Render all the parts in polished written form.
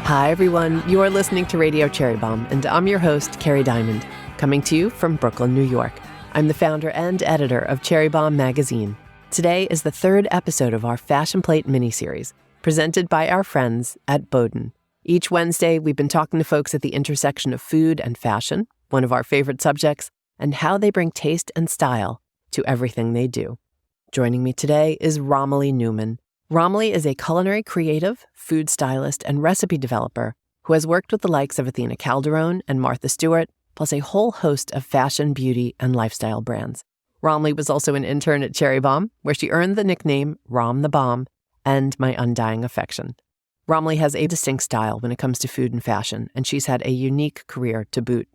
Hi, everyone. You are listening to Radio Cherry Bomb, and I'm your host, Kerry Diamond, coming to you from Brooklyn, New York. I'm the founder and editor of Cherry Bomb magazine. Today is the third episode of our Fashion Plate miniseries, presented by our friends at Boden. Each Wednesday, we've been talking to folks at the intersection of food and fashion, one of our favorite subjects, and how they bring taste and style to everything they do. Joining me today is Romilly Newman. Romilly is a culinary creative, food stylist, and recipe developer who has worked with the likes of Athena Calderone and Martha Stewart, plus a whole host of fashion, beauty, and lifestyle brands. Romilly was also an intern at Cherry Bomb, where she earned the nickname Rom the Bomb and my undying affection. Romilly has a distinct style when it comes to food and fashion, and she's had a unique career to boot.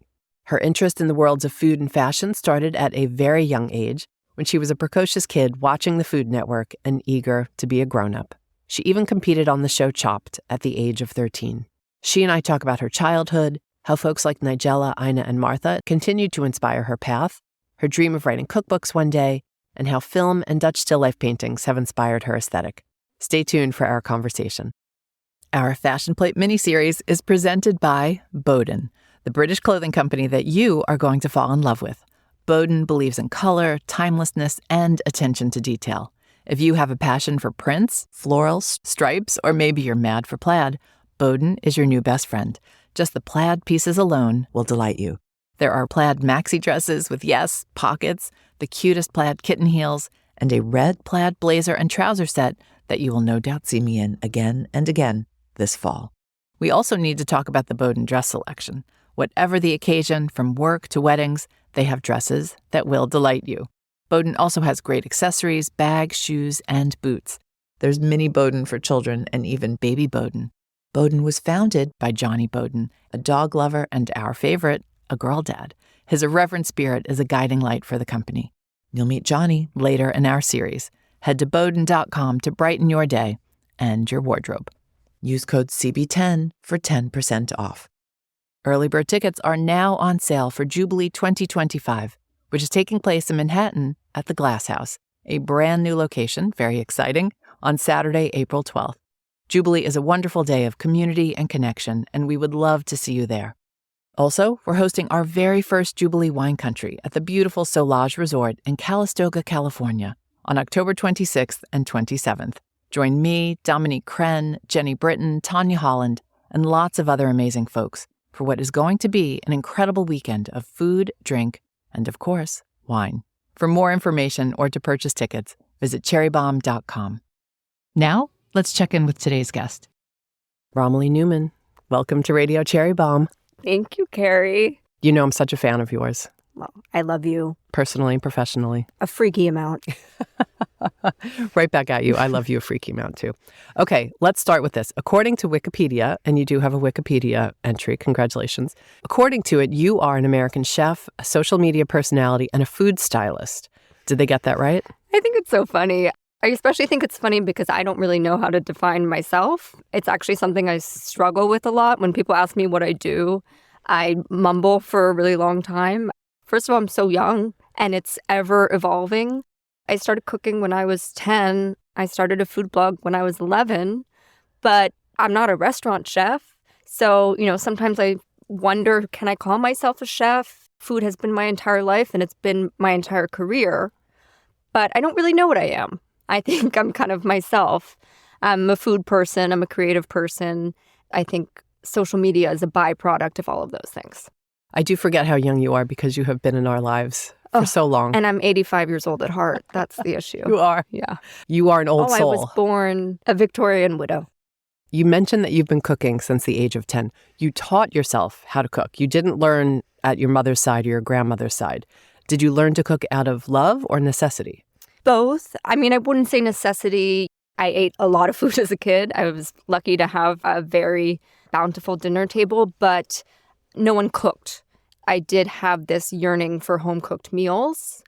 Her interest in the worlds of food and fashion started at a very young age, when she was a precocious kid watching the Food Network and eager to be a grown-up. She even competed on the show Chopped at the age of 13. She and I talk about her childhood, how folks like Nigella, Athena, and Martha continued to inspire her path, her dream of writing cookbooks one day, and how film and Dutch still life paintings have inspired her aesthetic. Stay tuned for our conversation. Our Fashion Plate miniseries is presented by Boden, the British clothing company that you are going to fall in love with. Boden believes in color, timelessness, and attention to detail. If you have a passion for prints, florals, stripes, or maybe you're mad for plaid, Boden is your new best friend. Just the plaid pieces alone will delight you. There are plaid maxi dresses with, yes, pockets, the cutest plaid kitten heels, and a red plaid blazer and trouser set that you will no doubt see me in again and again this fall. We also need to talk about the Boden dress selection. Whatever the occasion, from work to weddings, they have dresses that will delight you. Boden also has great accessories, bags, shoes, and boots. There's mini Boden for children and even baby Boden. Boden was founded by Johnny Boden, a dog lover and our favorite, a girl dad. His irreverent spirit is a guiding light for the company. You'll meet Johnny later in our series. Head to Boden.com to brighten your day and your wardrobe. Use code CB10 for 10% off. Early bird tickets are now on sale for Jubilee 2025, which is taking place in Manhattan at the Glass House, a brand new location, very exciting, on Saturday, April 12th. Jubilee is a wonderful day of community and connection, and we would love to see you there. Also, we're hosting our very first Jubilee Wine Country at the beautiful Solage Resort in Calistoga, California, on October 26th and 27th. Join me, Dominique Crenn, Jenny Britton, Tanya Holland, and lots of other amazing folks for what is going to be an incredible weekend of food, drink, and of course, wine. For more information or to purchase tickets, visit cherrybomb.com. Now, let's check in with today's guest. Romilly Newman, welcome to Radio Cherry Bomb. Thank you, Kerry. You know I'm such a fan of yours. Well, I love you. Personally and professionally. A freaky amount. Right back at you. I love you a freaky amount too. Okay, let's start with this. According to Wikipedia, and you do have a Wikipedia entry, congratulations. According to it, you are an American chef, a social media personality, and a food stylist. Did they get that right? I think it's so funny. I especially think it's funny because I don't really know how to define myself. It's actually something I struggle with a lot. When people ask me what I do, I mumble for a really long time. First of all, I'm so young, and it's ever evolving. I started cooking when I was 10. I started a food blog when I was 11, but I'm not a restaurant chef. So, sometimes I wonder, can I call myself a chef? Food has been my entire life, and it's been my entire career. But I don't really know what I am. I think I'm kind of myself. I'm a food person. I'm a creative person. I think social media is a byproduct of all of those things. I do forget how young you are because you have been in our lives for so long. And I'm 85 years old at heart. That's the issue. You are? Yeah. You are an old soul. I was born a Victorian widow. You mentioned that you've been cooking since the age of 10. You taught yourself how to cook. You didn't learn at your mother's side or your grandmother's side. Did you learn to cook out of love or necessity? Both. I mean, I wouldn't say necessity. I ate a lot of food as a kid. I was lucky to have a very bountiful dinner table, but no one cooked. I did have this yearning for home-cooked meals,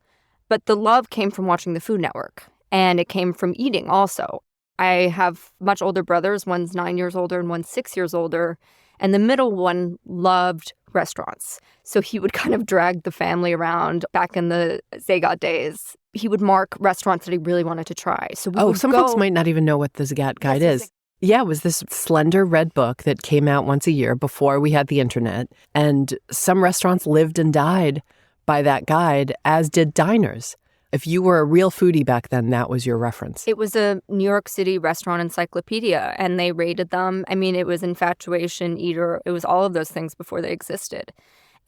but the love came from watching the Food Network, and it came from eating also. I have much older brothers. One's 9 years older and one's 6 years older, and the middle one loved restaurants. So he would kind of drag the family around back in the Zagat days. He would mark restaurants that he really wanted to try. So some folks might not even know what the Zagat Guide is. Yeah, it was this slender red book that came out once a year before we had the internet. And some restaurants lived and died by that guide, as did diners. If you were a real foodie back then, that was your reference. It was a New York City restaurant encyclopedia, and they rated them. I mean, it was infatuation, eater. It was all of those things before they existed.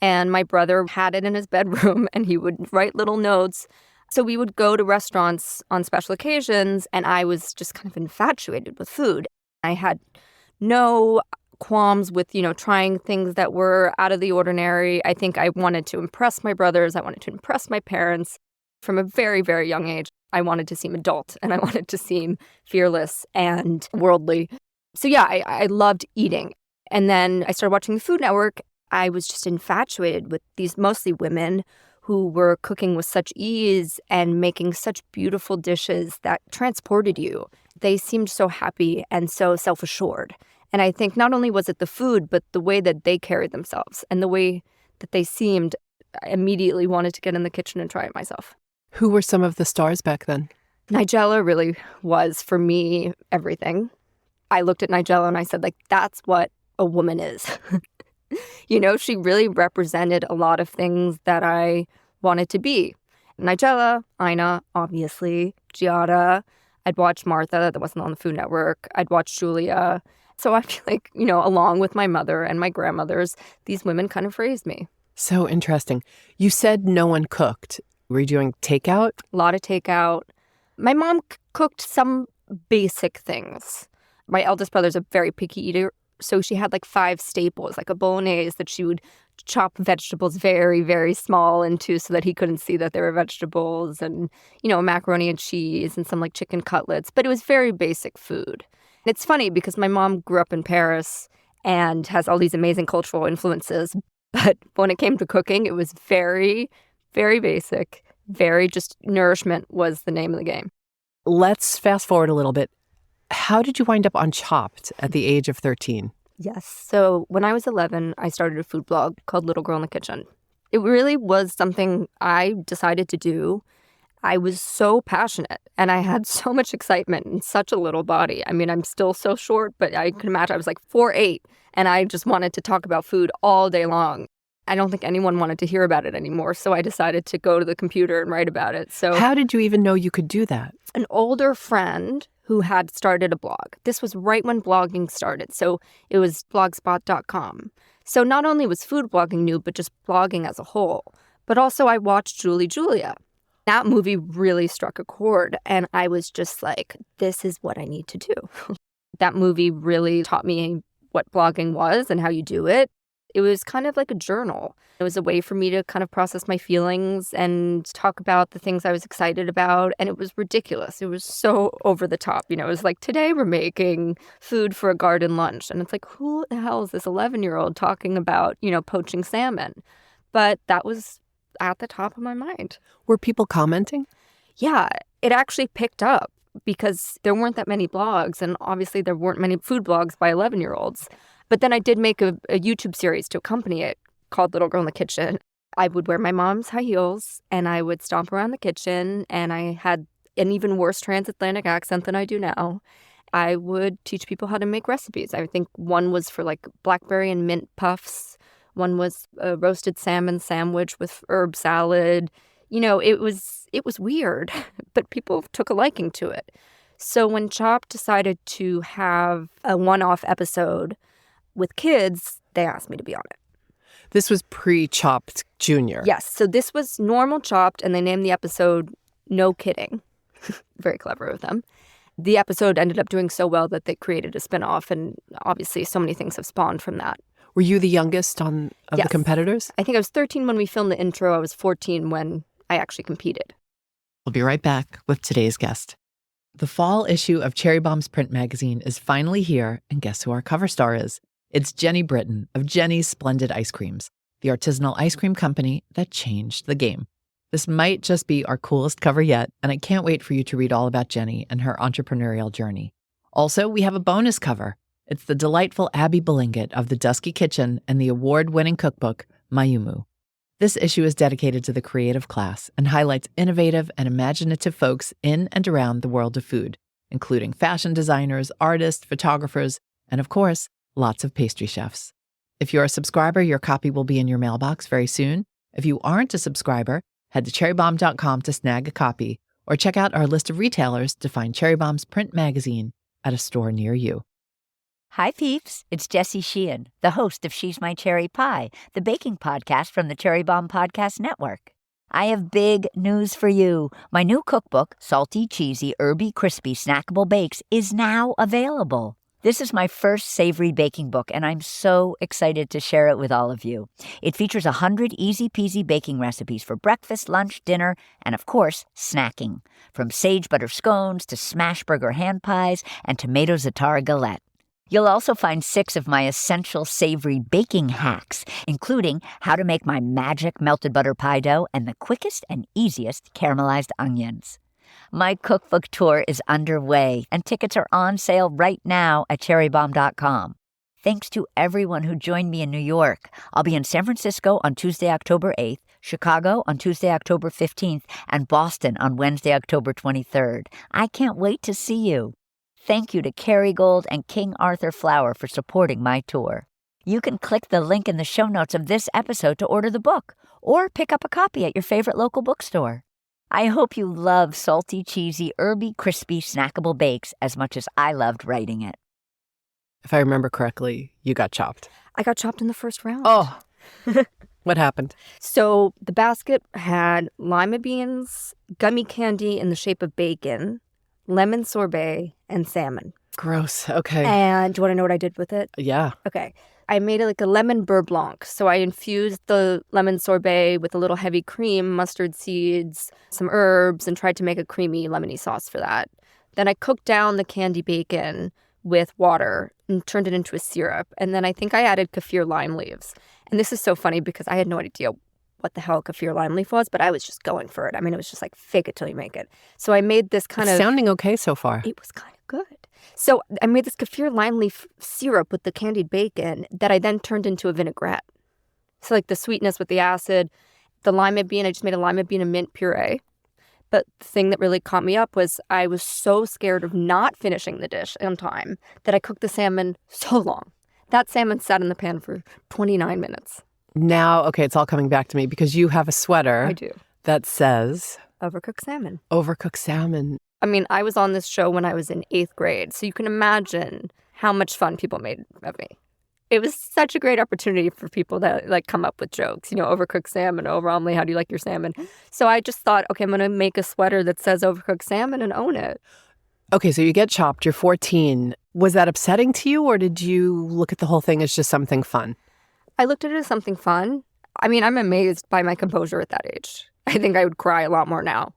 And my brother had it in his bedroom, and he would write little notes. So we would go to restaurants on special occasions, and I was just kind of infatuated with food. I had no qualms with, trying things that were out of the ordinary. I think I wanted to impress my brothers. I wanted to impress my parents. From a very, very young age, I wanted to seem adult, and I wanted to seem fearless and worldly. So yeah, I loved eating. And then I started watching the Food Network. I was just infatuated with these mostly women who were cooking with such ease and making such beautiful dishes that transported you. They seemed so happy and so self-assured. And I think not only was it the food, but the way that they carried themselves and the way that they seemed. I immediately wanted to get in the kitchen and try it myself. Who were some of the stars back then? Nigella really was, for me, everything. I looked at Nigella and I said, that's what a woman is. She really represented a lot of things that I wanted to be. Nigella, Ina, obviously, Giada. I'd watch Martha, that wasn't on the Food Network. I'd watch Julia. So I feel like, along with my mother and my grandmothers, these women kind of raised me. So interesting. You said no one cooked. Were you doing takeout? A lot of takeout. My mom cooked some basic things. My eldest brother's a very picky eater, so she had 5 staples, like a bolognese that she would chop vegetables very, very small into so that he couldn't see that they were vegetables, and, macaroni and cheese and some chicken cutlets. But it was very basic food. And it's funny because my mom grew up in Paris and has all these amazing cultural influences. But when it came to cooking, it was very, very basic, very just nourishment was the name of the game. Let's fast forward a little bit. How did you wind up on Chopped at the age of 13? Yes. So when I was 11, I started a food blog called Little Girl in the Kitchen. It really was something I decided to do. I was so passionate and I had so much excitement in such a little body. I mean, I'm still so short, but I can imagine I was 4'8", and I just wanted to talk about food all day long. I don't think anyone wanted to hear about it anymore, so I decided to go to the computer and write about it. So how did you even know you could do that? An older friend who had started a blog. This was right when blogging started, so it was blogspot.com. So not only was food blogging new, but just blogging as a whole. But also I watched Julia. That movie really struck a chord, and I was just this is what I need to do. That movie really taught me what blogging was and how you do it. It was kind of like a journal. It was a way for me to kind of process my feelings and talk about the things I was excited about. And it was ridiculous. It was so over the top. It was today we're making food for a garden lunch. And it's who the hell is this 11-year-old talking about, poaching salmon? But that was at the top of my mind. Were people commenting? Yeah, it actually picked up because there weren't that many blogs. And obviously there weren't many food blogs by 11-year-olds. But then I did make a YouTube series to accompany it called Little Girl in the Kitchen. I would wear my mom's high heels and I would stomp around the kitchen, and I had an even worse transatlantic accent than I do now. I would teach people how to make recipes. I think one was for blackberry and mint puffs. One was a roasted salmon sandwich with herb salad. It was weird, but people took a liking to it. So when Chopped decided to have a one-off episode with kids, they asked me to be on it. This was pre-Chopped Junior. Yes. So this was normal Chopped, and they named the episode No Kidding. Very clever of them. The episode ended up doing so well that they created a spinoff, and obviously so many things have spawned from that. Were you the youngest of Yes. the competitors? I think I was 13 when we filmed the intro. I was 14 when I actually competed. We'll be right back with today's guest. The fall issue of Cherry Bomb's print magazine is finally here, and guess who our cover star is? It's Jenny Britton of Jenny's Splendid Ice Creams, the artisanal ice cream company that changed the game. This might just be our coolest cover yet, and I can't wait for you to read all about Jenny and her entrepreneurial journey. Also, we have a bonus cover. It's the delightful Abby Belinget of The Dusky Kitchen and the award-winning cookbook, Mayumu. This issue is dedicated to the creative class and highlights innovative and imaginative folks in and around the world of food. including fashion designers, artists, photographers, and of course, lots of pastry chefs. If you're a subscriber, your copy will be in your mailbox very soon. If you aren't a subscriber, head to cherrybomb.com to snag a copy, or check out our list of retailers to find Cherry Bomb's print magazine at a store near you. Hi, peeps. It's Jessie Sheehan, the host of She's My Cherry Pie, the baking podcast from the Cherry Bomb Podcast Network. I have big news for you. My new cookbook, Salty, Cheesy, Herby, Crispy, Snackable Bakes, is now available. This is my first savory baking book, and I'm so excited to share it with all of you. It features 100 easy-peasy baking recipes for breakfast, lunch, dinner, and of course, snacking. From sage butter scones to smash burger hand pies and tomato za'atar galette. You'll also find 6 of my essential savory baking hacks, including how to make my magic melted butter pie dough and the quickest and easiest caramelized onions. My cookbook tour is underway, and tickets are on sale right now at cherrybomb.com. Thanks to everyone who joined me in New York. I'll be in San Francisco on Tuesday, October 8th, Chicago on Tuesday, October 15th, and Boston on Wednesday, October 23rd. I can't wait to see you. Thank you to Kerrygold and King Arthur Flour for supporting my tour. You can click the link in the show notes of this episode to order the book or pick up a copy at your favorite local bookstore. I hope you love salty, cheesy, herby, crispy, snackable bakes as much as I loved writing it. If I remember correctly, you got chopped. I got chopped in the first round. Oh, what happened? So the basket had lima beans, gummy candy in the shape of bacon, lemon sorbet, and salmon. Gross. Okay. And do you want to know what I did with it? Yeah. Okay. I made it like a lemon beurre blanc. So I infused the lemon sorbet with a little heavy cream, mustard seeds, some herbs, and tried to make a creamy lemony sauce for that. Then I cooked down the candy bacon with water and turned it into a syrup. And then I think I added kaffir lime leaves. And this is so funny because I had no idea what the hell kaffir lime leaf was, but I was just going for it. I mean, it was just like fake it till you make it. So I made this kind of... Sounding okay so far. It was kind of good. So I made this kaffir lime leaf syrup with the candied bacon that I then turned into a vinaigrette. So like the sweetness with the acid, the lima bean, I just made a lima bean and mint puree. But the thing that really caught me up was I was so scared of not finishing the dish on time that I cooked the salmon so long. That salmon sat in the pan for 29 minutes. Now, okay, it's all coming back to me because you have a sweater I do. that says Overcooked salmon. Overcooked salmon. I mean, I was on this show when I was in 8th grade, so you can imagine how much fun people made of me. It was such a great opportunity for people to like come up with jokes, overcooked salmon, oh, Romilly, how do you like your salmon? So I just thought, okay, I'm going to make a sweater that says overcooked salmon and own it. Okay, so you get chopped, you're 14. Was that upsetting to you, or did you look at the whole thing as just something fun? I looked at it as something fun. I mean, I'm amazed by my composure at that age. I think I would cry a lot more now.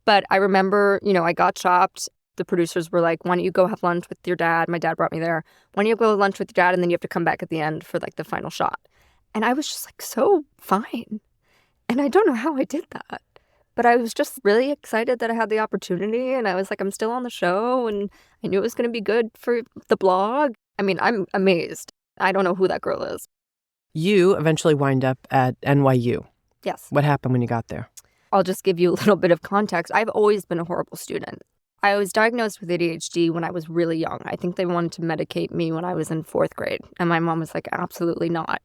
But I remember, I got chopped. The producers were like, why don't you go have lunch with your dad? My dad brought me there. Why don't you go have lunch with your dad and then you have to come back at the end for like the final shot? And I was just like so fine. And I don't know how I did that. But I was just really excited that I had the opportunity. And I was like, I'm still on the show. And I knew it was going to be good for the blog. I mean, I'm amazed. I don't know who that girl is. You eventually wind up at NYU. Yes. What happened when you got there? I'll just give you a little bit of context. I've always been a horrible student. I was diagnosed with ADHD when I was really young. I think they wanted to medicate me when I was in 4th grade. And my mom was like, absolutely not.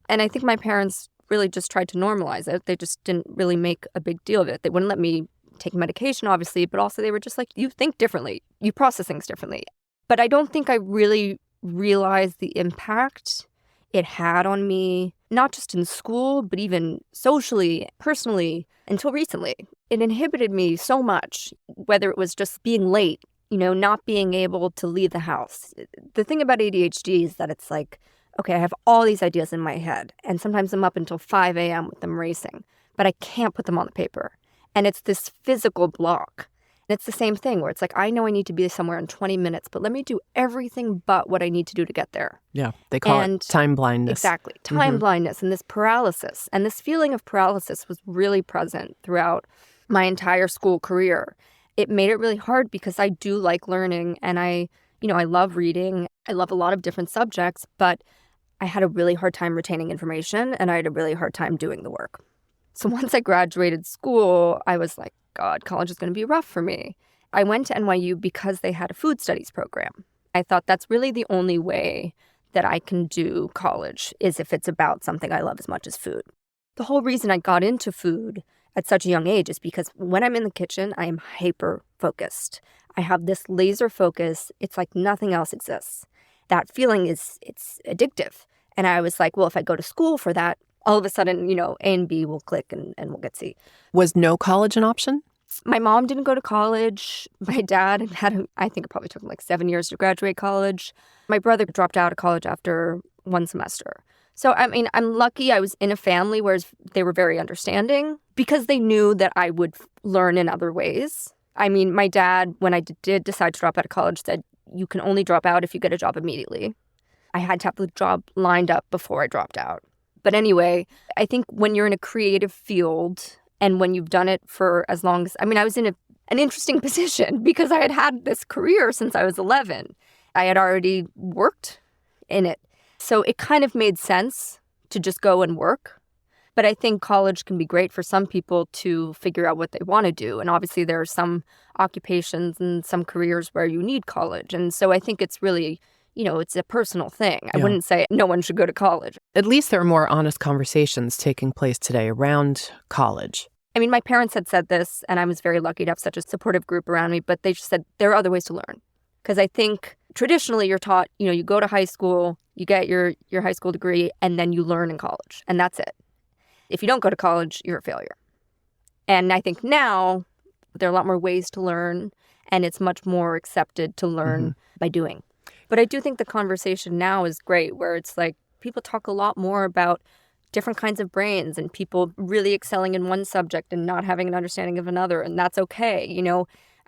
And I think my parents really just tried to normalize it. They just didn't really make a big deal of it. They wouldn't let me take medication, obviously, but also they were just like, you think differently. You process things differently. But I don't think I really realized the impact it had on me, not just in school, but even socially, personally, until recently. It inhibited me so much, whether it was just being late, not being able to leave the house. The thing about ADHD is that it's like, okay, I have all these ideas in my head, and sometimes I'm up until 5 a.m. with them racing, but I can't put them on the paper. And it's this physical block. And it's the same thing where it's like, I know I need to be somewhere in 20 minutes, but let me do everything but what I need to do to get there. Yeah, they call it time blindness. Exactly. Time blindness and this paralysis. And this feeling of paralysis was really present throughout my entire school career. It made it really hard because I do like learning and I love reading. I love a lot of different subjects, but I had a really hard time retaining information and I had a really hard time doing the work. So once I graduated school, I was like, God, college is going to be rough for me. I went to NYU because they had a food studies program. I thought that's really the only way that I can do college is if it's about something I love as much as food. The whole reason I got into food at such a young age is because when I'm in the kitchen, I am hyper-focused. I have this laser focus. It's like nothing else exists. That feeling it's addictive. And I was like, well, if I go to school for that, all of a sudden, A and B will click and we'll get C. Was no college an option? My mom didn't go to college. My dad I think it probably took him like 7 years to graduate college. My brother dropped out of college after one semester. So, I'm lucky I was in a family where they were very understanding because they knew that I would learn in other ways. My dad, when I did decide to drop out of college, said, you can only drop out if you get a job immediately. I had to have the job lined up before I dropped out. But anyway, I think when you're in a creative field and when you've done it for as long as, I was in an interesting position because I had this career since I was 11. I had already worked in it. So it kind of made sense to just go and work. But I think college can be great for some people to figure out what they want to do. And obviously there are some occupations and some careers where you need college. And so I think it's really, it's a personal thing. I wouldn't say no one should go to college. At least there are more honest conversations taking place today around college. My parents had said this, and I was very lucky to have such a supportive group around me, but they just said there are other ways to learn. Because I think traditionally you're taught, you go to high school, you get your high school degree, and then you learn in college, and that's it. If you don't go to college, you're a failure. And I think now there are a lot more ways to learn, and it's much more accepted to learn by doing. But I do think the conversation now is great, where it's like people talk a lot more about different kinds of brains and people really excelling in one subject and not having an understanding of another, and that's okay.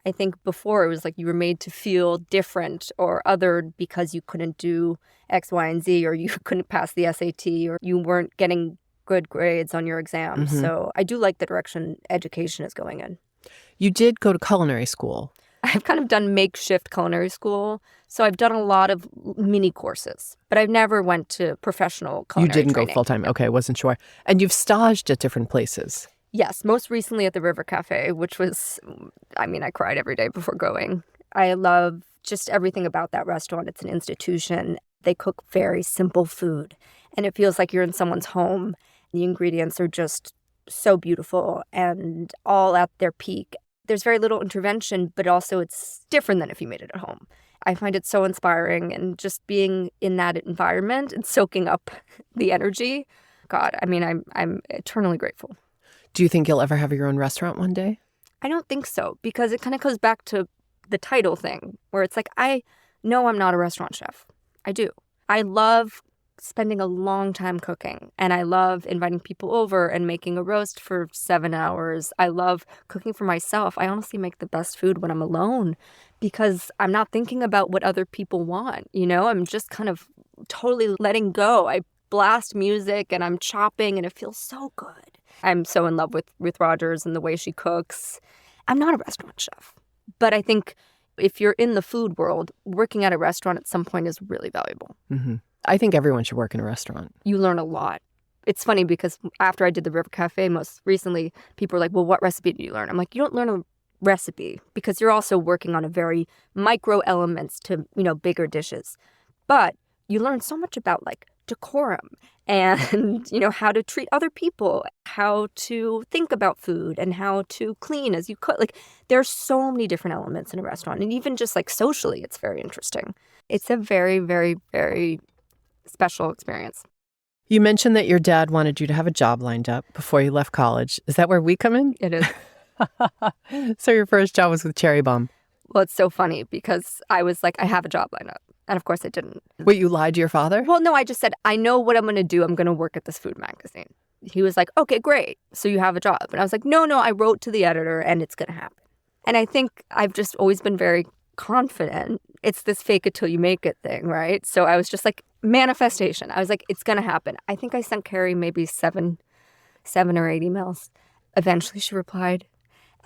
I think before it was like you were made to feel different or othered because you couldn't do X, Y, and Z, or you couldn't pass the SAT, or you weren't getting good grades on your exams. So I do like the direction education is going in. You did go to culinary school. I've kind of done makeshift culinary school. So I've done a lot of mini courses, but I've never went to professional culinary You didn't training. go full-time. Okay, I wasn't sure. And you've staged at different places. Yes, most recently at the River Cafe, which was, I cried every day before going. I love just everything about that restaurant. It's an institution. They cook very simple food, and it feels like you're in someone's home. The ingredients are just so beautiful and all at their peak. There's very little intervention, but also it's different than if you made it at home. I find it so inspiring, and just being in that environment and soaking up the energy. God, I'm eternally grateful. Do you think you'll ever have your own restaurant one day? I don't think so, because it kind of goes back to the title thing, where it's like, I know I'm not a restaurant chef. I do. I love spending a long time cooking, and I love inviting people over and making a roast for 7 hours. I love cooking for myself. I honestly make the best food when I'm alone because I'm not thinking about what other people want. I'm just kind of totally letting go. I blast music and I'm chopping and it feels so good. I'm so in love with Rogers and the way she cooks. I'm not a restaurant chef, but I think if you're in the food world, working at a restaurant at some point is really valuable. I think everyone should work in a restaurant. You learn a lot. It's funny because after I did the River Cafe most recently, people were like, well, what recipe did you learn? I'm like, you don't learn a recipe because you're also working on a very micro elements to, bigger dishes. But you learn so much about like decorum and, how to treat other people, how to think about food and how to clean as you cook. Like there's so many different elements in a restaurant, and even just like socially, it's very interesting. It's a very, very, very special experience. You mentioned that your dad wanted you to have a job lined up before you left college. Is that where we come in? It is. So your first job was with Cherry Bomb. Well, it's so funny because I was like, I have a job lined up. And of course I didn't. Wait, you lied to your father? Well, no, I just said, I know what I'm going to do. I'm going to work at this food magazine. He was like, okay, great. So you have a job. And I was like, no, I wrote to the editor and it's going to happen. And I think I've just always been very confident. It's this fake it till you make it thing, right? So I was just like, manifestation. I was like, it's going to happen. I think I sent Kerry maybe seven or 8 emails. Eventually she replied.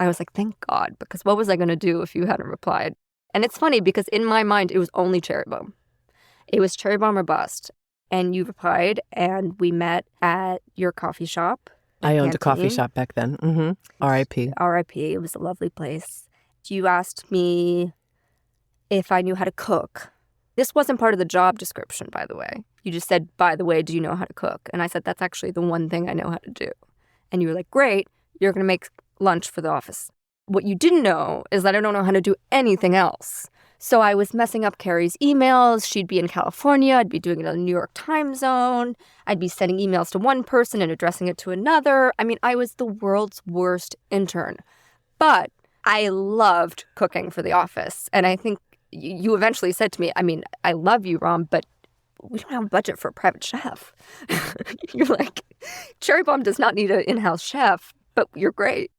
I was like, thank God, because what was I going to do if you hadn't replied? And it's funny because in my mind, it was only Cherry Bomb. It was Cherry Bomb or bust. And you replied, and we met at your coffee shop. I owned a coffee shop back then. R.I.P. R.I.P. It was a lovely place. You asked me if I knew how to cook. This wasn't part of the job description, by the way. You just said, by the way, do you know how to cook? And I said, that's actually the one thing I know how to do. And you were like, great, you're going to make lunch for the office. What you didn't know is that I don't know how to do anything else. So I was messing up Kerry's emails. She'd be in California. I'd be doing it in the New York time zone. I'd be sending emails to one person and addressing it to another. I mean, I was the world's worst intern. But I loved cooking for the office. And I think you eventually said to me, I mean, I love you, Rom, but we don't have a budget for a private chef. You're like, Cherry Bomb does not need an in-house chef, but you're great.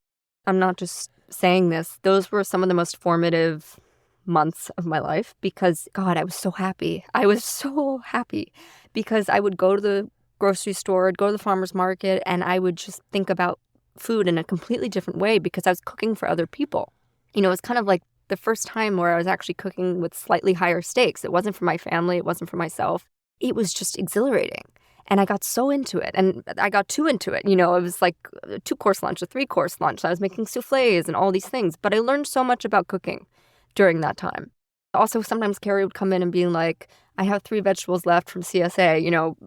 I'm not just saying this. Those were some of the most formative months of my life because, God, I was so happy. I was so happy because I would go to the grocery store, I'd go to the farmer's market, and I would just think about food in a completely different way because I was cooking for other people. You know, it's kind of like the first time where I was actually cooking with slightly higher stakes. It wasn't for my family. It wasn't for myself. It was just exhilarating. And I got so into it. And I got too into it. You know, it was like a 2-course lunch, a 3-course lunch. I was making souffles and all these things. But I learned so much about cooking during that time. Also, sometimes Kerry would come in and be like, I have 3 vegetables left from CSA, you know,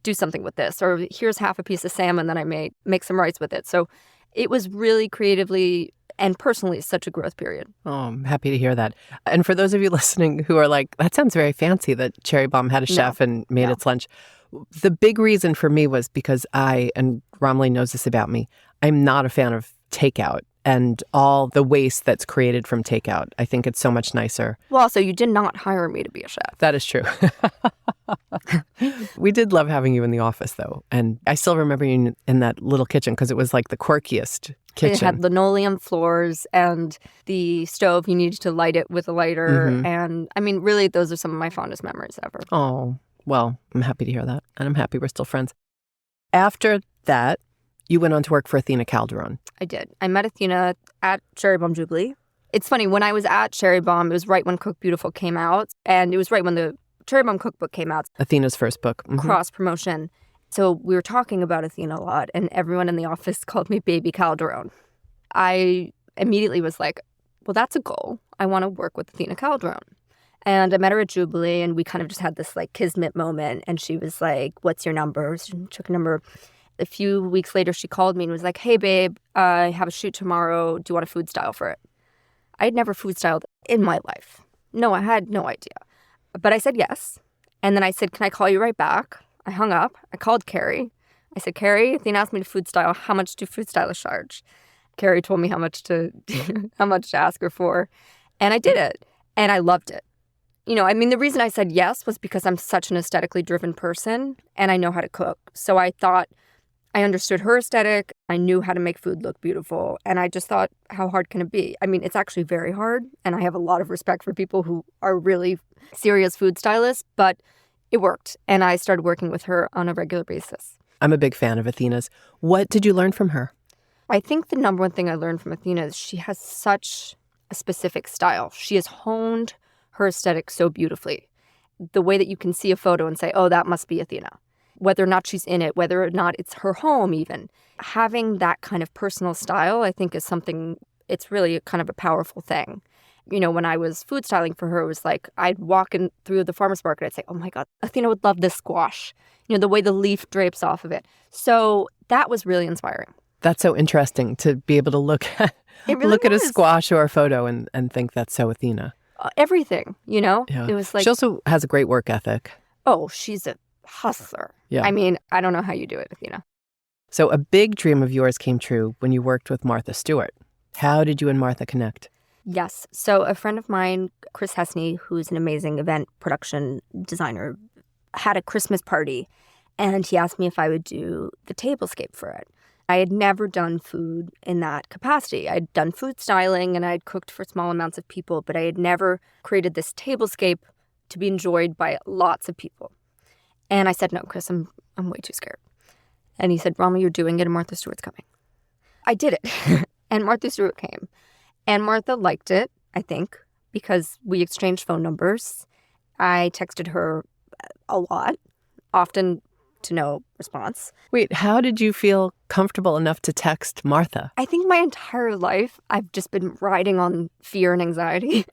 do something with this. Or here's half a piece of salmon that I made, make some rice with it. So it was really creatively and personally such a growth period. Oh, I'm happy to hear that. And for those of you listening who are like, that sounds very fancy that Cherry Bomb had a chef and made its lunch. The big reason for me was because and Romilly knows this about me, I'm not a fan of takeout and all the waste that's created from takeout. I think it's so much nicer. Well, also, you did not hire me to be a chef. That is true. We did love having you in the office, though. And I still remember you in that little kitchen because it was like the quirkiest kitchen. It had linoleum floors and the stove, you needed to light it with a lighter. Mm-hmm. And I mean, really, those are some of my fondest memories ever. Oh, well, I'm happy to hear that. And I'm happy we're still friends. After that, you went on to work for Athena Calderone. I did. I met Athena at Cherry Bomb Jubilee. It's funny, when I was at Cherry Bomb, it was right when Cook Beautiful came out. And it was right when the Cherry Bomb cookbook came out. Athena's first book. Mm-hmm. Cross-promotion. So we were talking about Athena a lot, and everyone in the office called me Baby Calderone. I immediately was like, well, that's a goal. I want to work with Athena Calderone. And I met her at Jubilee, and we kind of just had this like kismet moment. And she was like, what's your number? She took a number. A few weeks later, she called me and was like, hey, babe, I have a shoot tomorrow. Do you want a food style for it? I had never food styled in my life. No, I had no idea. But I said yes. And then I said, can I call you right back? I hung up. I called Kerry. I said, Kerry, Athena asked me to food style. How much do food stylists charge? Kerry told me how much to ask her for. And I did it. And I loved it. You know, I mean, the reason I said yes was because I'm such an aesthetically driven person and I know how to cook. So I thought I understood her aesthetic. I knew how to make food look beautiful. And I just thought, how hard can it be? I mean, it's actually very hard. And I have a lot of respect for people who are really serious food stylists, but it worked. And I started working with her on a regular basis. I'm a big fan of Athena's. What did you learn from her? I think the number one thing I learned from Athena is she has such a specific style. She has honed her aesthetic so beautifully. The way that you can see a photo and say, oh, that must be Athena. Whether or not she's in it, whether or not it's her home even. Having that kind of personal style, I think, is something, it's really kind of a powerful thing. You know, when I was food styling for her, it was like I'd walk in through the farmer's market, I'd say, oh my God, Athena would love this squash. You know, the way the leaf drapes off of it. So that was really inspiring. That's so interesting to be able to look at, at a squash or a photo and think that's so Athena. Everything, you know? Yeah. It was like... She also has a great work ethic. Oh, she's a hustler. Yeah. I mean, I don't know how you do it, Athena. So a big dream of yours came true when you worked with Martha Stewart. How did you and Martha connect? Yes. So a friend of mine, Chris Hesney, who's an amazing event production designer, had a Christmas party, and he asked me if I would do the tablescape for it. I had never done food in that capacity. I'd done food styling and I'd cooked for small amounts of people, but I had never created this tablescape to be enjoyed by lots of people. And I said, no, Chris, I'm way too scared. And he said, Romilly, you're doing it and Martha Stewart's coming. I did it. And Martha Stewart came. And Martha liked it, I think, because we exchanged phone numbers. I texted her a lot, often to no response. Wait, how did you feel comfortable enough to text Martha? I think my entire life, I've just been riding on fear and anxiety,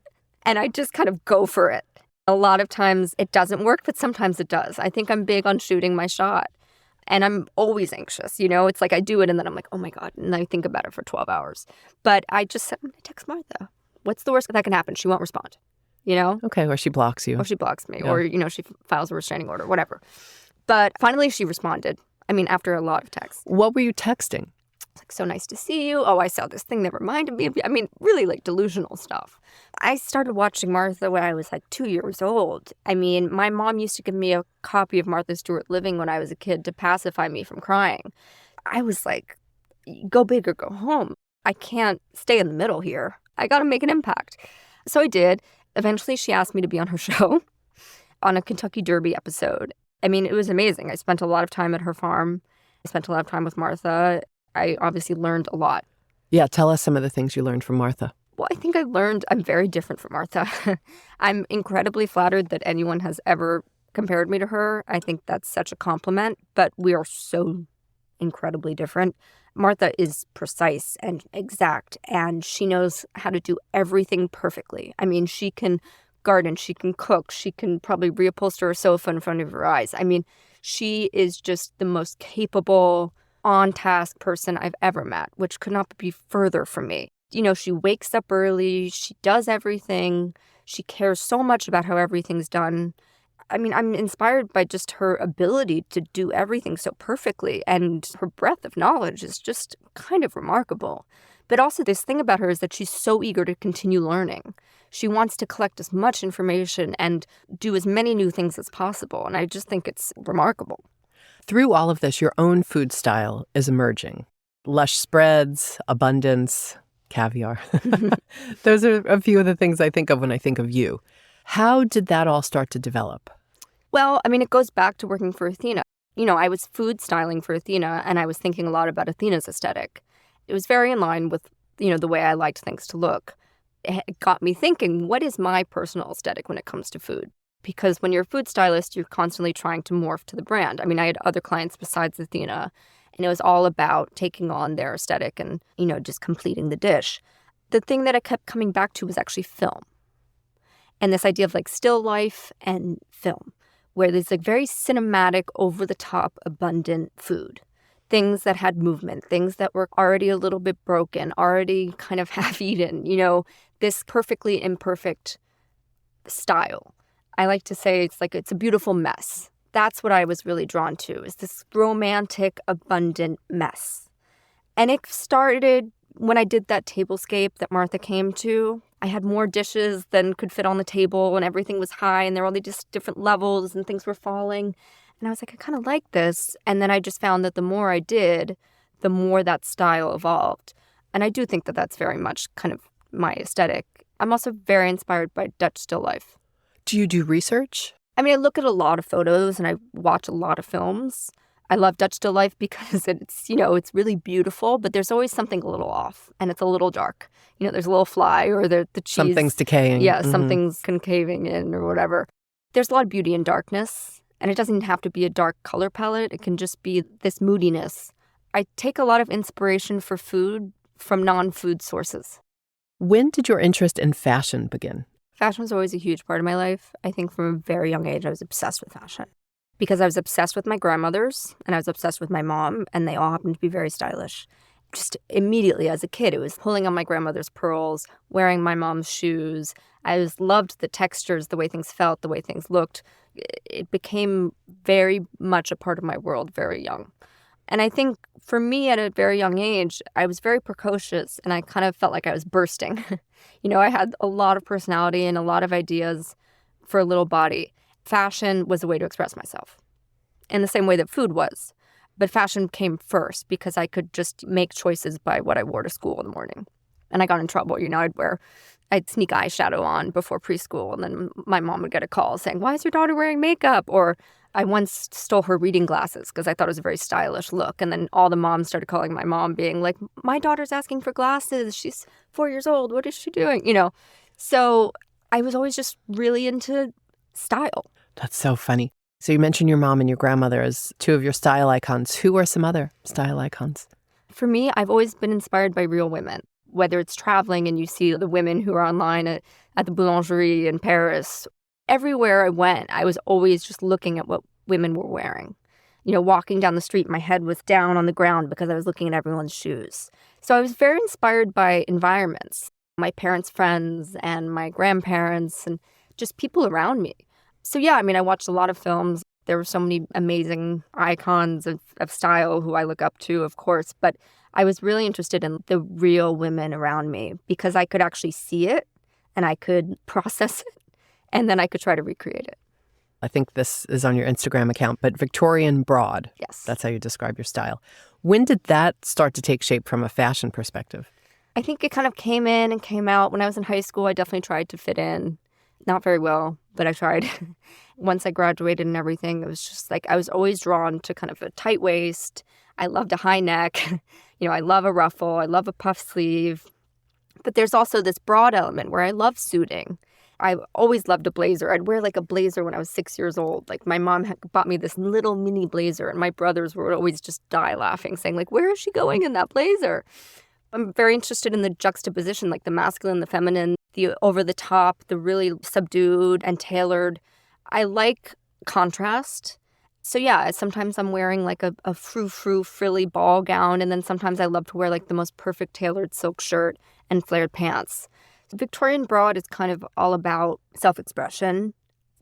and I just kind of go for it. A lot of times it doesn't work, but sometimes it does. I think I'm big on shooting my shot, and I'm always anxious. It's like I do it, and then I'm like, oh my God, and I think about it for 12 hours. But I just said, I'm going to text Martha. What's the worst that can happen? She won't respond, Okay, or she blocks you. Or she blocks me, Yeah. or, she files a restraining order, whatever. But finally she responded. After a lot of texts. What were you texting? It's like, so nice to see you. Oh, I saw this thing that reminded me of you. Really like delusional stuff. I started watching Martha when I was like 2 years old. My mom used to give me a copy of Martha Stewart Living when I was a kid to pacify me from crying. I was like, go big or go home. I can't stay in the middle here. I got to make an impact. So I did. Eventually, she asked me to be on her show on a Kentucky Derby episode. It was amazing. I spent a lot of time at her farm. I spent a lot of time with Martha. I obviously learned a lot. Yeah, tell us some of the things you learned from Martha. Well, I think I learned I'm very different from Martha. I'm incredibly flattered that anyone has ever compared me to her. I think that's such a compliment, but we are so incredibly different. Martha is precise and exact, and she knows how to do everything perfectly. She can garden, she can cook, she can probably reupholster a sofa in front of your eyes. She is just the most capable, on-task person I've ever met, which could not be further from me. She wakes up early, she does everything, she cares so much about how everything's done. I'm inspired by just her ability to do everything so perfectly, and her breadth of knowledge is just kind of remarkable. But also this thing about her is that she's so eager to continue learning. She wants to collect as much information and do as many new things as possible, and I just think it's remarkable. Through all of this, your own food style is emerging. Lush spreads, abundance, caviar. Those are a few of the things I think of when I think of you. How did that all start to develop? Well, it goes back to working for Athena. I was food styling for Athena, and I was thinking a lot about Athena's aesthetic. It was very in line with, the way I liked things to look. It got me thinking, what is my personal aesthetic when it comes to food? Because when you're a food stylist, you're constantly trying to morph to the brand. I had other clients besides Athena, and it was all about taking on their aesthetic and, just completing the dish. The thing that I kept coming back to was actually film. And this idea of like still life and film, where there's like very cinematic, over-the-top, abundant food. Things that had movement, things that were already a little bit broken, already kind of half-eaten, this perfectly imperfect style. I like to say it's a beautiful mess. That's what I was really drawn to, is this romantic, abundant mess. And it started when I did that tablescape that Martha came to. I had more dishes than could fit on the table, and everything was high, and there were all these just different levels, and things were falling. And I was like, I kind of like this. And then I just found that the more I did, the more that style evolved. And I do think that that's very much kind of my aesthetic. I'm also very inspired by Dutch still life. Do you do research? I look at a lot of photos and I watch a lot of films. I love Dutch still life because it's really beautiful, but there's always something a little off, and it's a little dark. There's a little fly, or the cheese. Something's decaying. Yeah, something's concaving in or whatever. There's a lot of beauty in darkness. And it doesn't have to be a dark color palette. It can just be this moodiness. I take a lot of inspiration for food from non-food sources. When did your interest in fashion begin? Fashion was always a huge part of my life. I think from a very young age, I was obsessed with fashion. Because I was obsessed with my grandmothers, and I was obsessed with my mom, and they all happened to be very stylish. Just immediately as a kid, it was pulling on my grandmother's pearls, wearing my mom's shoes. I loved the textures, the way things felt, the way things looked. It became very much a part of my world very young. And I think for me at a very young age, I was very precocious, and I kind of felt like I was bursting. I had a lot of personality and a lot of ideas for a little body. Fashion was a way to express myself in the same way that food was. But fashion came first because I could just make choices by what I wore to school in the morning. And I got in trouble. I'd sneak eyeshadow on before preschool, and then my mom would get a call saying, why is your daughter wearing makeup? Or I once stole her reading glasses because I thought it was a very stylish look. And then all the moms started calling my mom being like, my daughter's asking for glasses. She's 4 years old. What is she doing? So I was always just really into style. That's so funny. So you mentioned your mom and your grandmother as two of your style icons. Who are some other style icons? For me, I've always been inspired by real women, whether it's traveling and you see the women who are online at the boulangerie in Paris. Everywhere I went, I was always just looking at what women were wearing. You know, walking down the street, my head was down on the ground because I was looking at everyone's shoes. So I was very inspired by environments, my parents' friends and my grandparents and just people around me. So yeah, I mean, I watched a lot of films. There were so many amazing icons of style who I look up to, of course. But I was really interested in the real women around me because I could actually see it and I could process it and then I could try to recreate it. I think this is on your Instagram account, but Victorian broad. Yes. That's how you describe your style. When did that start to take shape from a fashion perspective? I think it kind of came in and came out. When I was in high school, I definitely tried to fit in. Not very well, but I tried. Once I graduated and everything, it was just like I was always drawn to kind of a tight waist. I loved a high neck. I love a ruffle. I love a puff sleeve. But there's also this broad element where I love suiting. I always loved a blazer. I'd wear like a blazer when I was 6 years old. Like my mom had bought me this little mini blazer and my brothers would always just die laughing, saying like, where is she going in that blazer? I'm very interested in the juxtaposition, like the masculine, the feminine, the over-the-top, the really subdued and tailored. I like contrast. So yeah, sometimes I'm wearing like a frou-frou frilly ball gown, and then sometimes I love to wear like the most perfect tailored silk shirt and flared pants. Victorian broad is kind of all about self-expression.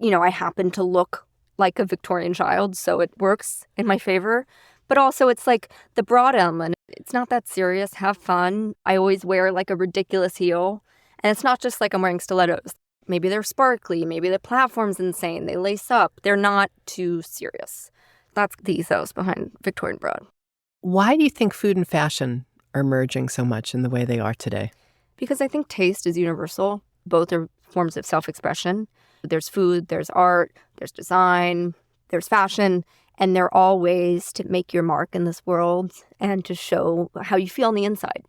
I happen to look like a Victorian child, so it works in my favor. But also it's like the broad element. It's not that serious. Have fun. I always wear like a ridiculous heel. And it's not just like I'm wearing stilettos. Maybe they're sparkly. Maybe the platform's insane. They lace up. They're not too serious. That's the ethos behind Victorian broad. Why do you think food and fashion are merging so much in the way they are today? Because I think taste is universal. Both are forms of self-expression. There's food, there's art, there's design, there's fashion. And they're all ways to make your mark in this world and to show how you feel on the inside.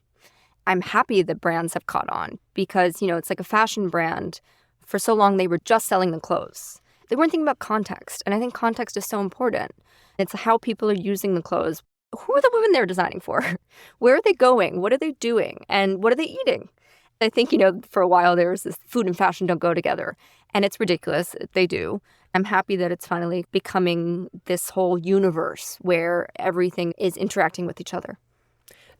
I'm happy that brands have caught on because, it's like a fashion brand. For so long, they were just selling the clothes. They weren't thinking about context. And I think context is so important. It's how people are using the clothes. Who are the women they're designing for? Where are they going? What are they doing? And what are they eating? I think, for a while there was this food and fashion don't go together. And it's ridiculous. They do. I'm happy that it's finally becoming this whole universe where everything is interacting with each other.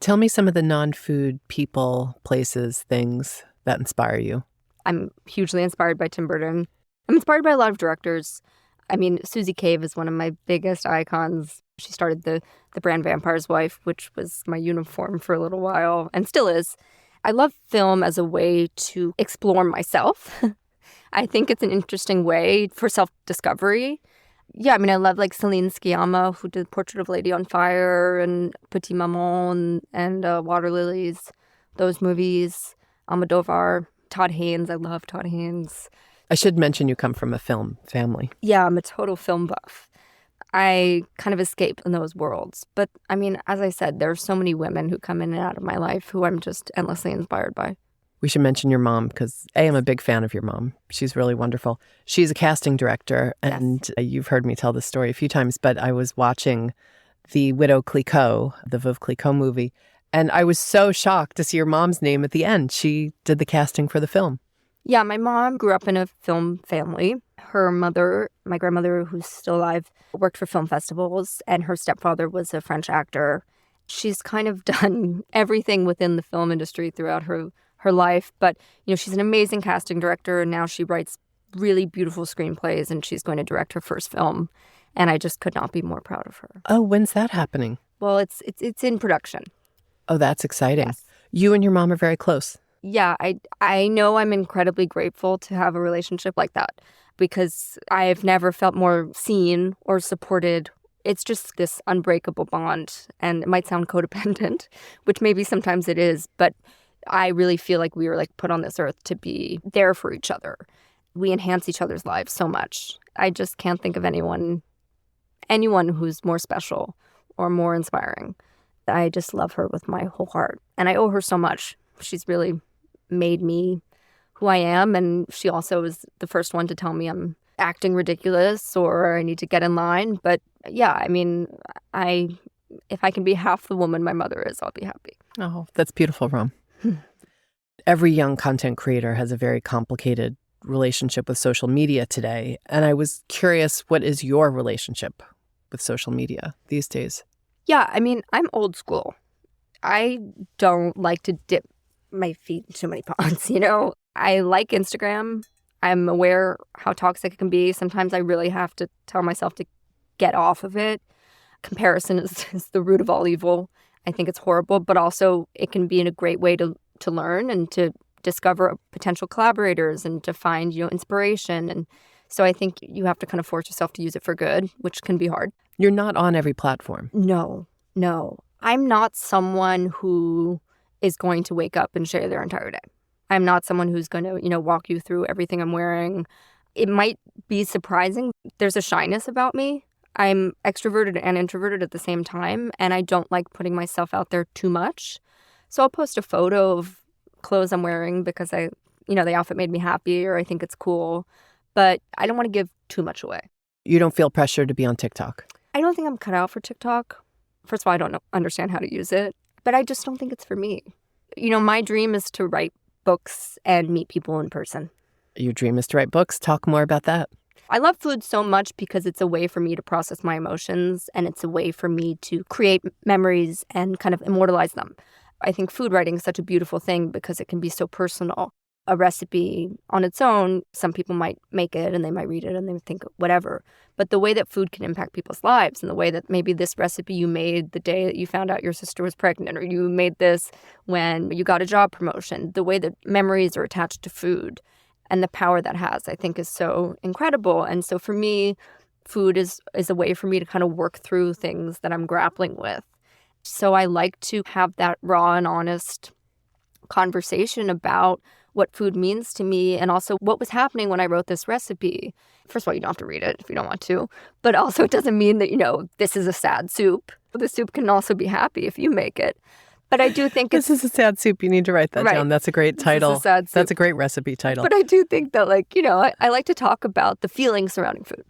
Tell me some of the non-food people, places, things that inspire you. I'm hugely inspired by Tim Burton. I'm inspired by a lot of directors. I mean, Susie Cave is one of my biggest icons. She started the brand Vampire's Wife, which was my uniform for a little while and still is. I love film as a way to explore myself. I think it's an interesting way for self-discovery. Yeah, I mean, I love like Celine Sciamma, who did Portrait of a Lady on Fire and Petit Maman and Water Lilies, those movies. Almodovar, Todd Haynes. I love Todd Haynes. I should mention you come from a film family. Yeah, I'm a total film buff. I kind of escape in those worlds. But I mean, as I said, there are so many women who come in and out of my life who I'm just endlessly inspired by. We should mention your mom because, I'm a big fan of your mom. She's really wonderful. She's a casting director, and You've heard me tell this story a few times, but I was watching the Widow Clicquot, the Veuve Clicquot movie, and I was so shocked to see your mom's name at the end. She did the casting for the film. Yeah, my mom grew up in a film family. Her mother, my grandmother, who's still alive, worked for film festivals, and her stepfather was a French actor. She's kind of done everything within the film industry throughout her life. But, she's an amazing casting director, and now she writes really beautiful screenplays, and she's going to direct her first film. And I just could not be more proud of her. Oh, when's that happening? Well, it's in production. Oh, that's exciting. Yes. You and your mom are very close. Yeah, I know I'm incredibly grateful to have a relationship like that because I've never felt more seen or supported. It's just this unbreakable bond, and it might sound codependent, which maybe sometimes it is, but I really feel like we were like put on this earth to be there for each other. We enhance each other's lives so much. I just can't think of anyone who's more special or more inspiring. I just love her with my whole heart, and I owe her so much. She's really made me who I am, and she also was the first one to tell me I'm acting ridiculous or I need to get in line. But yeah, I mean, if I can be half the woman my mother is, I'll be happy. Oh, that's beautiful, Rom. Every young content creator has a very complicated relationship with social media today. And I was curious, what is your relationship with social media these days? Yeah, I mean, I'm old school. I don't like to dip my feet in too many ponds, you know? I like Instagram. I'm aware how toxic it can be. Sometimes I really have to tell myself to get off of it. Comparison is the root of all evil. I think it's horrible, but also it can be a great way to learn and to discover potential collaborators and to find, inspiration. And so I think you have to kind of force yourself to use it for good, which can be hard. You're not on every platform. No. I'm not someone who is going to wake up and share their entire day. I'm not someone who's going to, walk you through everything I'm wearing. It might be surprising. There's a shyness about me. I'm extroverted and introverted at the same time, and I don't like putting myself out there too much. So I'll post a photo of clothes I'm wearing because the outfit made me happy or I think it's cool, but I don't want to give too much away. You don't feel pressure to be on TikTok? I don't think I'm cut out for TikTok. First of all, I don't understand how to use it, but I just don't think it's for me. My dream is to write books and meet people in person. Your dream is to write books. Talk more about that. I love food so much because it's a way for me to process my emotions and it's a way for me to create memories and kind of immortalize them. I think food writing is such a beautiful thing because it can be so personal. A recipe on its own, some people might make it and they might read it and they think whatever. But the way that food can impact people's lives and the way that maybe this recipe you made the day that you found out your sister was pregnant or you made this when you got a job promotion, the way that memories are attached to food and the power that has, I think is so incredible. And so for me, food is a way for me to kind of work through things that I'm grappling with. So I like to have that raw and honest conversation about what food means to me and also what was happening when I wrote this recipe. First of all, you don't have to read it if you don't want to, but also it doesn't mean that, this is a sad soup. The soup can also be happy if you make it. But I do think this is a sad soup. You need to write that down. That's a great title. This is a sad soup. That's a great recipe title. But I do think that, I like to talk about the feelings surrounding food.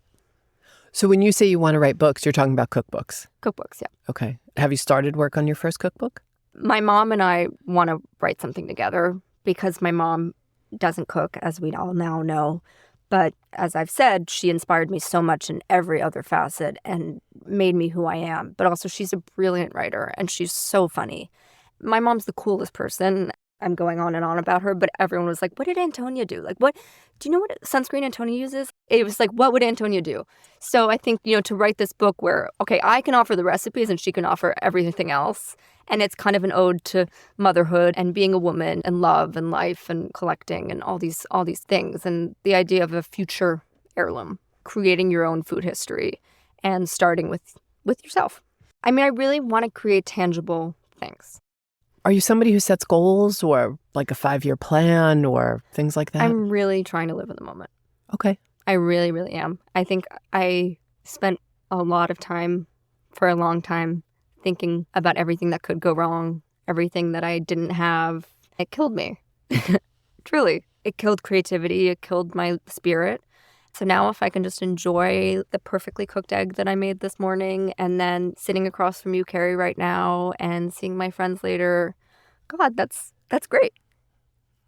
So when you say you want to write books, you're talking about cookbooks? Cookbooks, yeah. Okay. Have you started work on your first cookbook? My mom and I want to write something together because my mom doesn't cook, as we all now know. But as I've said, she inspired me so much in every other facet and made me who I am. But also she's a brilliant writer and she's so funny. My mom's the coolest person. I'm going on and on about her, but everyone was like, what did Antonia do? Do you know what sunscreen Antonia uses? It was like, what would Antonia do? So I think, to write this book where, okay, I can offer the recipes and she can offer everything else. And it's kind of an ode to motherhood and being a woman and love and life and collecting and all these things. And the idea of a future heirloom, creating your own food history and starting with yourself. I mean, I really want to create tangible things. Are you somebody who sets goals or like a 5-year plan or things like that? I'm really trying to live in the moment. Okay. I really, really am. I think I spent a lot of time for a long time thinking about everything that could go wrong, everything that I didn't have. It killed me. Truly. It killed creativity. It killed my spirit. So now if I can just enjoy the perfectly cooked egg that I made this morning and then sitting across from you, Kerry, right now and seeing my friends later, God, that's great.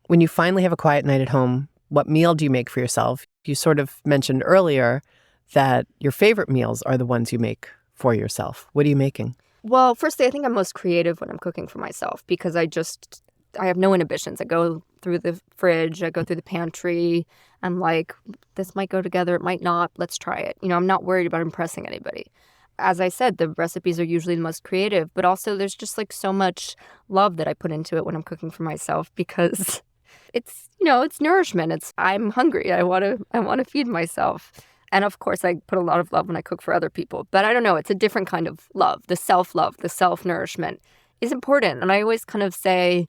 When you finally have a quiet night at home, what meal do you make for yourself? You sort of mentioned earlier that your favorite meals are the ones you make for yourself. What are you making? Well, firstly, I think I'm most creative when I'm cooking for myself because I have no inhibitions. I go through the fridge, I go through the pantry. I'm like, this might go together, it might not. Let's try it. I'm not worried about impressing anybody. As I said, the recipes are usually the most creative, but also there's just so much love that I put into it when I'm cooking for myself because it's nourishment. I'm hungry. I want to feed myself. And of course, I put a lot of love when I cook for other people. But I don't know, it's a different kind of love. The self-love, the self-nourishment is important. And I always kind of say,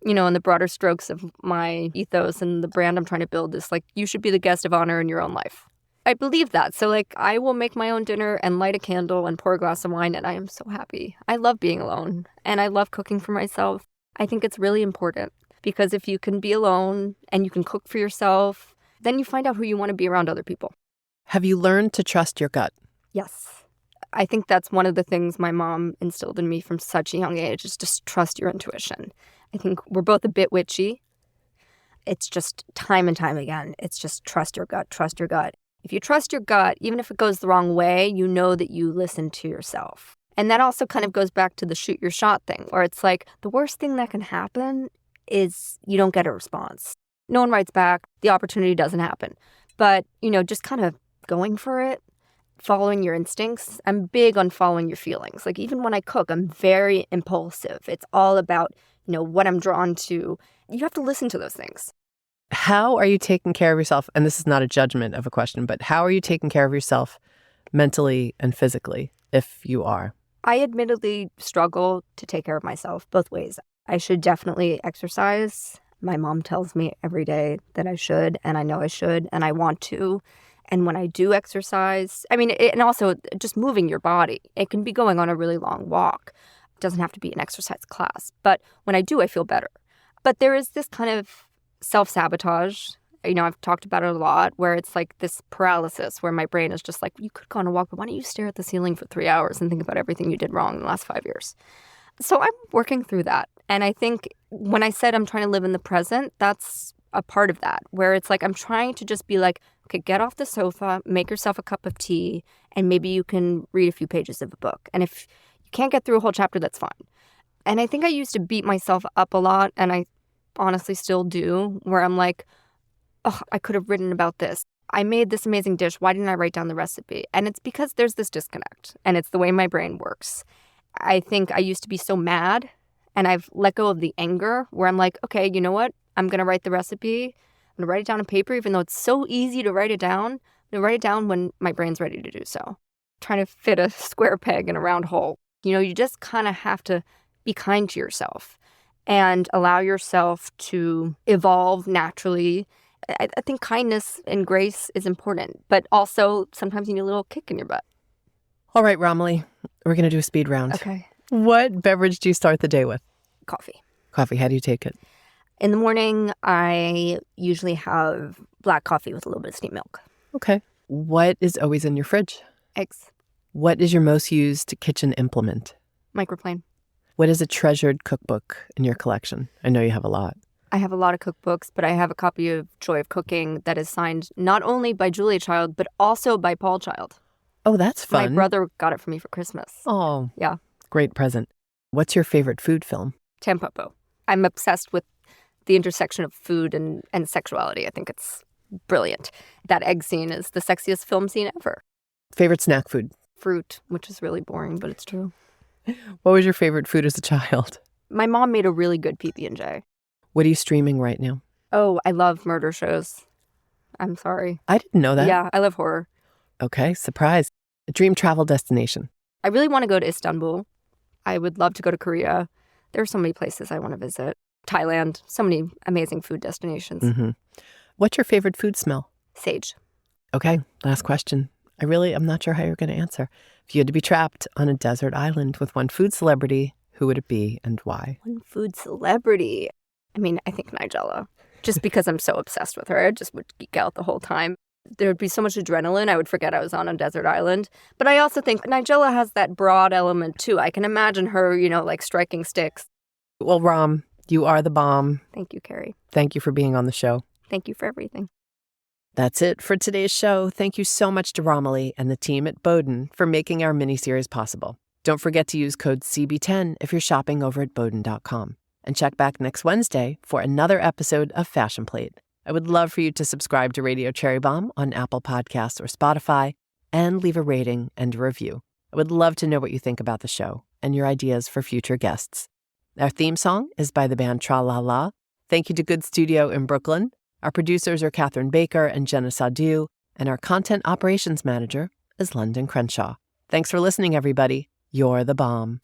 in the broader strokes of my ethos and the brand I'm trying to build is you should be the guest of honor in your own life. I believe that. So I will make my own dinner and light a candle and pour a glass of wine and I am so happy. I love being alone and I love cooking for myself. I think it's really important because if you can be alone and you can cook for yourself, then you find out who you want to be around other people. Have you learned to trust your gut? Yes. I think that's one of the things my mom instilled in me from such a young age is just trust your intuition. I think we're both a bit witchy. It's just time and time again. It's just trust your gut, trust your gut. If you trust your gut, even if it goes the wrong way, you know that you listen to yourself. And that also kind of goes back to the shoot your shot thing, where it's like the worst thing that can happen is you don't get a response. No one writes back. The opportunity doesn't happen. But, just kind of going for it, following your instincts. I'm big on following your feelings. Like even when I cook, I'm very impulsive. It's all about, what I'm drawn to. You have to listen to those things. How are you taking care of yourself? And this is not a judgment of a question, but how are you taking care of yourself mentally and physically, if you are? I admittedly struggle to take care of myself both ways. I should definitely exercise. My mom tells me every day that I should, and I know I should, and I want to. And when I do exercise, and also just moving your body. It can be going on a really long walk. It doesn't have to be an exercise class. But when I do, I feel better. But there is this kind of self-sabotage. I've talked about it a lot, where it's like this paralysis where my brain is just like, you could go on a walk, but why don't you stare at the ceiling for 3 hours and think about everything you did wrong in the last 5 years? So I'm working through that. And I think when I said I'm trying to live in the present, that's a part of that, where it's like I'm trying to just be like, okay, get off the sofa, make yourself a cup of tea, and maybe you can read a few pages of a book. And if you can't get through a whole chapter, that's fine. And I think I used to beat myself up a lot, and I honestly still do, where I'm like, oh, I could have written about this. I made this amazing dish. Why didn't I write down the recipe? And it's because there's this disconnect, and it's the way my brain works. I think I used to be so mad, and I've let go of the anger, where I'm like, okay, you know what? I'm going to write the recipe. I'm going to write it down on paper, even though it's so easy to write it down. I'm going to write it down when my brain's ready to do so. Trying to fit a square peg in a round hole. You just kind of have to be kind to yourself and allow yourself to evolve naturally. I think kindness and grace is important, but also sometimes you need a little kick in your butt. All right, Romilly, we're going to do a speed round. Okay. What beverage do you start the day with? Coffee. Coffee. How do you take it? In the morning, I usually have black coffee with a little bit of steamed milk. Okay. What is always in your fridge? Eggs. What is your most used kitchen implement? Microplane. What is a treasured cookbook in your collection? I know you have a lot. I have a lot of cookbooks, but I have a copy of Joy of Cooking that is signed not only by Julia Child, but also by Paul Child. Oh, that's fun. My brother got it for me for Christmas. Oh. Yeah. Great present. What's your favorite food film? Tampopo. I'm obsessed with the intersection of food and sexuality. I think it's brilliant. That egg scene is the sexiest film scene ever. Favorite snack food? Fruit, which is really boring, but it's true. What was your favorite food as a child? My mom made a really good PB&J. What are you streaming right now? Oh, I love murder shows. I'm sorry. I didn't know that. Yeah, I love horror. Okay, surprise. A dream travel destination. I really want to go to Istanbul. I would love to go to Korea. There are so many places I want to visit. Thailand, so many amazing food destinations. Mm-hmm. What's your favorite food smell? Sage. Okay, last question. I'm not sure how you're going to answer. If you had to be trapped on a desert island with one food celebrity, who would it be and why? One food celebrity. I think Nigella. Just because I'm so obsessed with her, I just would geek out the whole time. There would be so much adrenaline, I would forget I was on a desert island. But I also think Nigella has that broad element, too. I can imagine her, like striking sticks. Well, Rom, you are the bomb. Thank you, Kerry. Thank you for being on the show. Thank you for everything. That's it for today's show. Thank you so much to Romilly and the team at Boden for making our miniseries possible. Don't forget to use code CB10 if you're shopping over at Boden.com. And check back next Wednesday for another episode of Fashion Plate. I would love for you to subscribe to Radio Cherry Bomb on Apple Podcasts or Spotify and leave a rating and a review. I would love to know what you think about the show and your ideas for future guests. Our theme song is by the band Tra La La. Thank you to Good Studio in Brooklyn. Our producers are Catherine Baker and Jenna Sadu, and our content operations manager is London Crenshaw. Thanks for listening, everybody. You're the bomb.